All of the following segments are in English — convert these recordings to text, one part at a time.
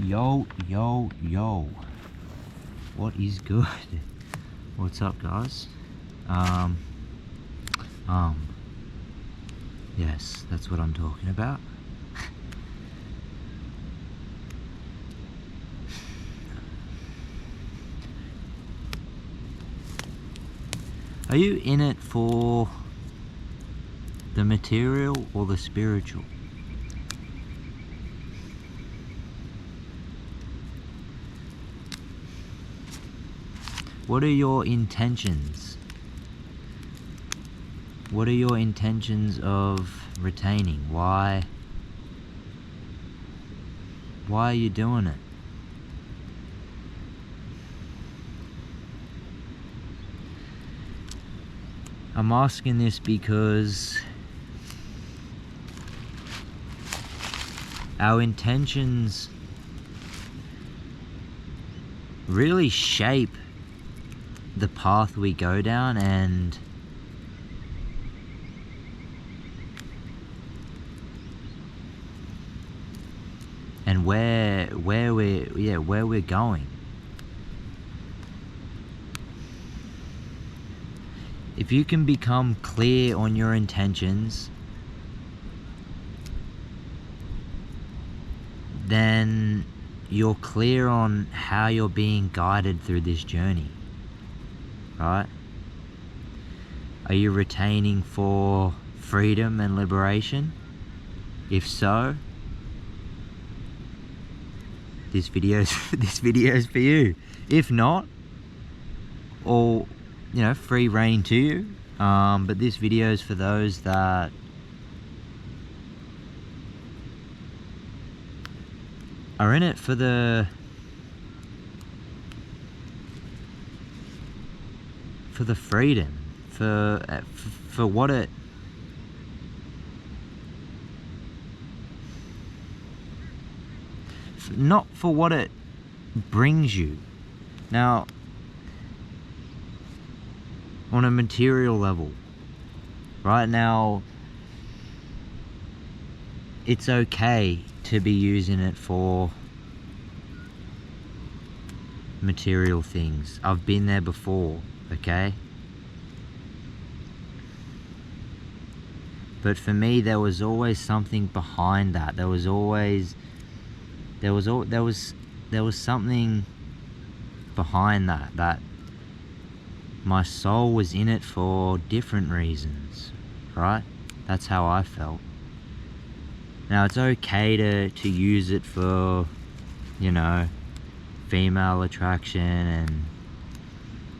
Yo, yo, yo. What is good? What's up, guys? Yes, that's what I'm talking about. Are you in it for the material or the spiritual? What are your intentions? What are your intentions of retaining? Why are you doing it? I'm asking this because our intentions really shape the path we go down and where we're going. If you can become clear on your intentions, then you're clear on how you're being guided through this journey, right? Are you retaining for freedom and liberation? If so, this video's for you. If not, or free reign to you. But this video is for those that are in it for the freedom, for what it not for what it brings you. Now, on a material level, right now, it's okay to be using it for material things. I've been there before, okay? But for me, there was always something behind that. There was something behind that my soul was in it for different reasons, right? That's how I felt. Now, it's okay to use it for, female attraction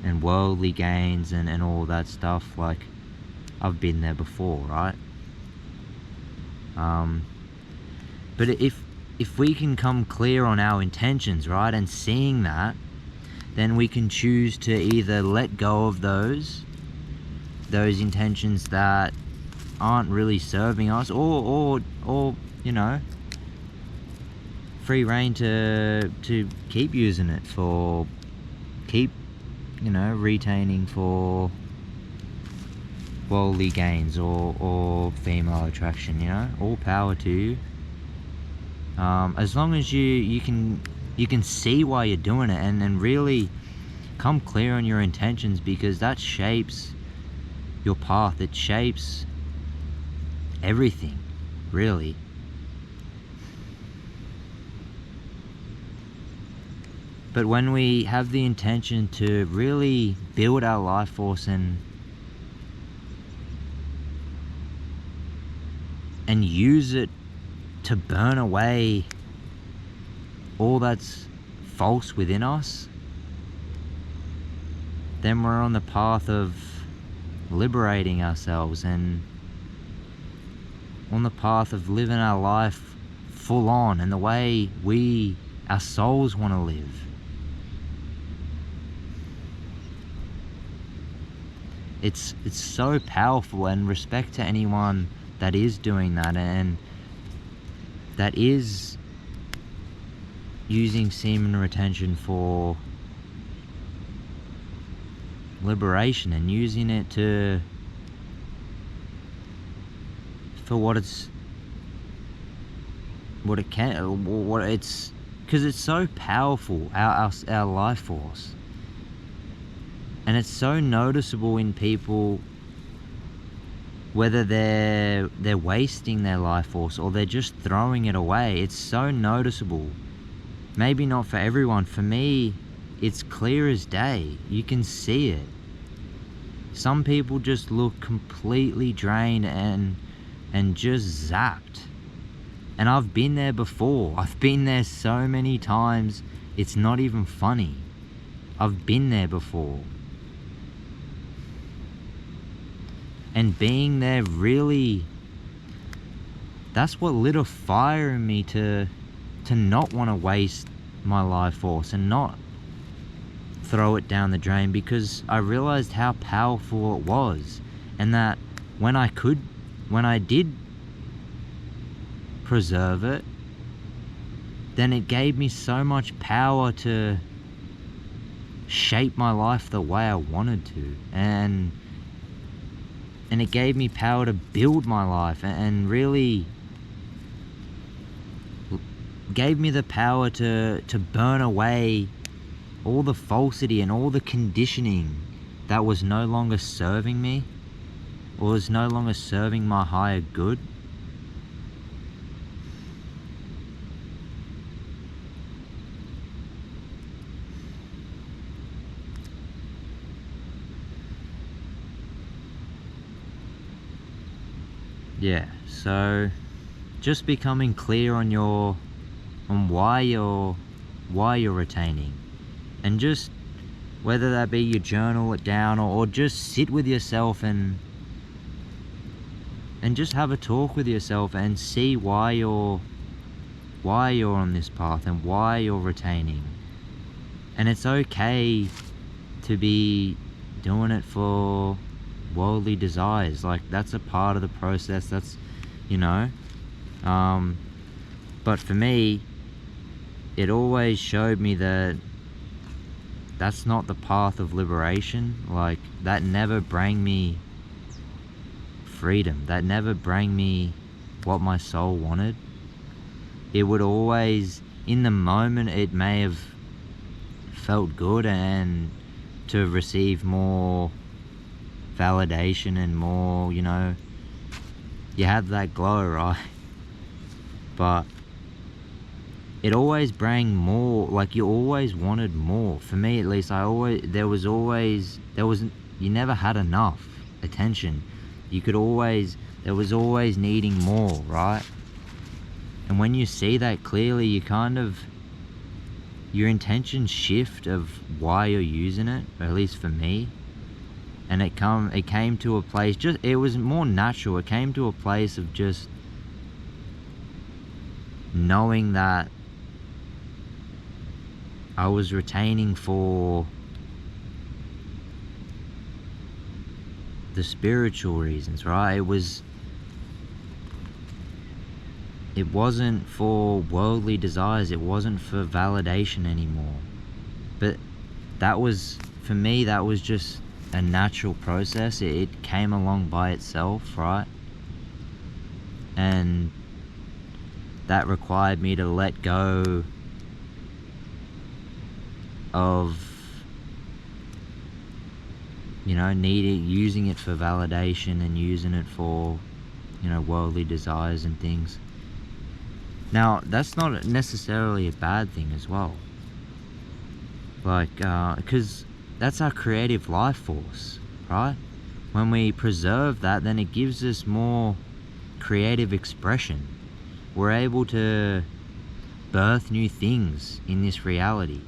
and worldly gains and all that stuff. Like, I've been there before, right? But if we can come clear on our intentions, right, and seeing that, then we can choose to either let go of those intentions that aren't really serving us, or free reign to keep using it for, retaining for worldly gains or female attraction. All power to you. As long as you can see why you're doing it and really come clear on your intentions, because that shapes your path. It shapes everything, really. But when we have the intention to really build our life force and use it to burn away all that's false within us, then we're on the path of liberating ourselves and on the path of living our life full on and the way our souls want to live. It's so powerful, and respect to anyone that is doing that and that is using semen retention for liberation and using it for what it's because it's so powerful, our life force. And it's so noticeable in people, whether they're wasting their life force or they're just throwing it away. It's so noticeable. Maybe not for everyone. For me, it's clear as day. You can see it. Some people just look completely drained and just zapped. And I've been there before. I've been there so many times, it's not even funny. I've been there before. And being there really, that's what lit a fire in me to not want to waste my life force and not throw it down the drain, because I realized how powerful it was, and that when I did preserve it, then it gave me so much power to shape my life the way I wanted to, and it gave me power to build my life, and really gave me the power to burn away all the falsity and all the conditioning that was no longer serving me, or was no longer serving my higher good. Yeah, so just becoming clear on why you're retaining, and just whether that be you journal it down or just sit with yourself and just have a talk with yourself and see why you're on this path and why you're retaining. And it's okay to be doing it for worldly desires. Like, that's a part of the process. That's, but for me, it always showed me that that's not the path of liberation. Like, that never bring me freedom. That never bring me what my soul wanted. It would always, in the moment, it may have felt good and to receive more validation and more, you had that glow, right? But it always bring more. Like, you always wanted more. For me, at least, you never had enough attention. There was always needing more, right? And when you see that clearly, your intentions shift of why you're using it, or at least for me. And it came to a place, it was more natural. It came to a place of just knowing that I was retaining for the spiritual reasons, right? It wasn't for worldly desires. It wasn't for validation anymore. But for me, that was just a natural process. It came along by itself, right? And that required me to let go of using it for validation and using it for worldly desires and things. Now, that's not necessarily a bad thing as well, like, because that's our creative life force, right? When we preserve that, then it gives us more creative expression. We're able to birth new things in this reality,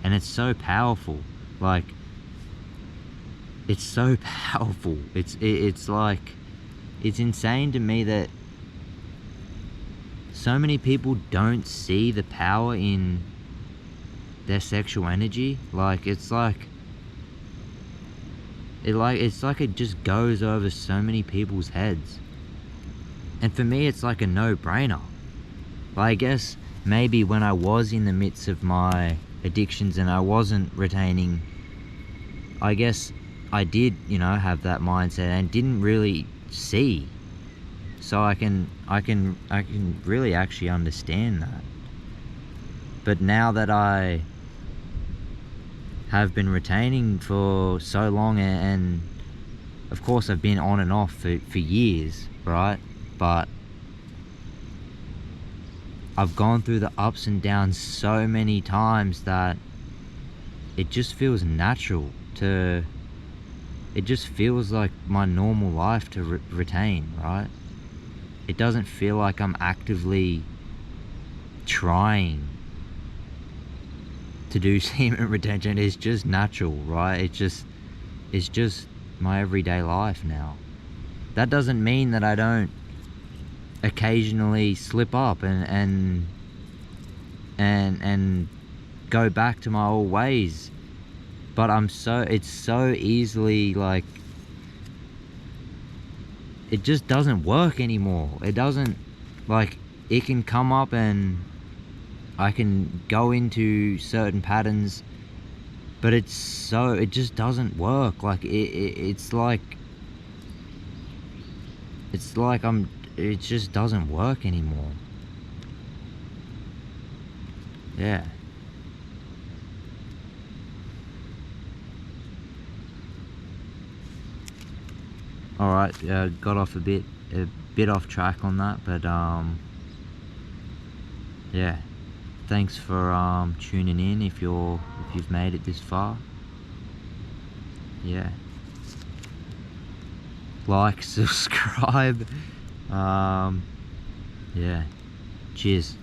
and it's so powerful. Like, it's so powerful. It's like, it's insane to me that so many people don't see the power in their sexual energy. Like, it's like it just goes over so many people's heads. And for me, it's like a no-brainer. But I guess maybe when I was in the midst of my addictions and I wasn't retaining, I guess I did, have that mindset and didn't really see. So I can really actually understand that. But now that I have been retaining for so long, and of course I've been on and off for years, right? But I've gone through the ups and downs so many times that it just feels natural to, it just feels like my normal life to retain, right? It doesn't feel like I'm actively trying to do semen retention. It's just natural, right? It's just my everyday life now. That doesn't mean that I don't occasionally slip up and go back to my old ways, but it's so easily, like, it just doesn't work anymore. It doesn't, like, it can come up and I can go into certain patterns, but it just doesn't work. Like, it's like it just doesn't work anymore. Yeah. Alright, got off a bit off track on that, but yeah. Thanks for tuning in if you've made it this far. Yeah. Like, subscribe. Yeah. Cheers.